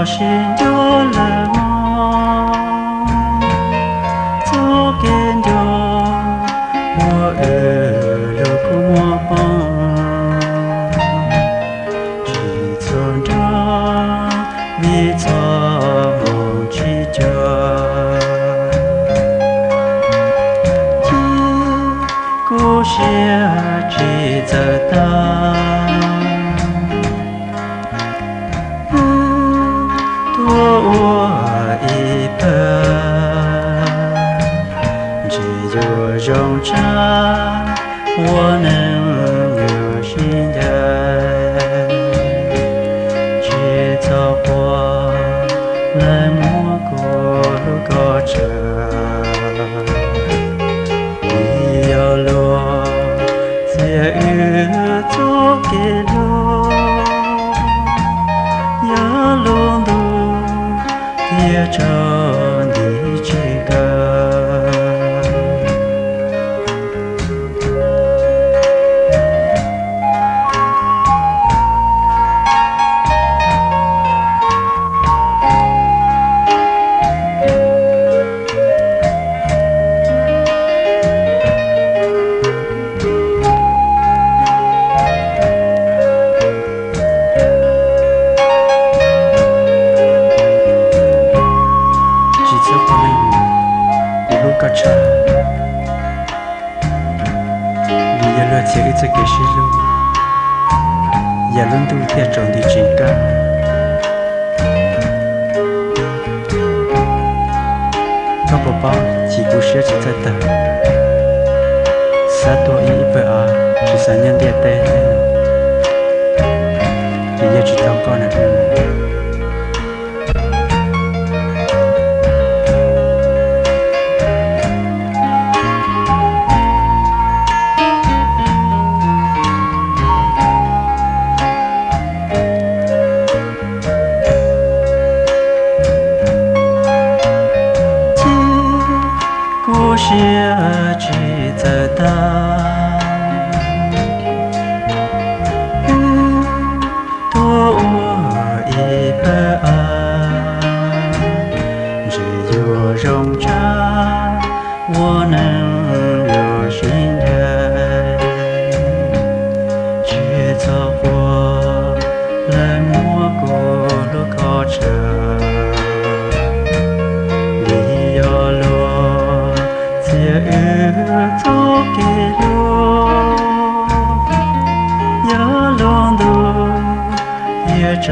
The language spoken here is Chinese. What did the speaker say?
我心就了梦，走遍着我儿路苦莫崩，只存着你做梦去着，故事只知道。我一半，只有用着我能有心的，去走过冷漠路过着，你要落在雨走给路，要路途。也找你这个，车，你也了解一直给西路，也轮到别种的这个，他宝宝几乎是只在等，1多1倍啊，只3年别带，你也知道高呢。故事只知道，多我一半，只有用着我能有心的，去走过冷漠路过着。走给路，要路途也找。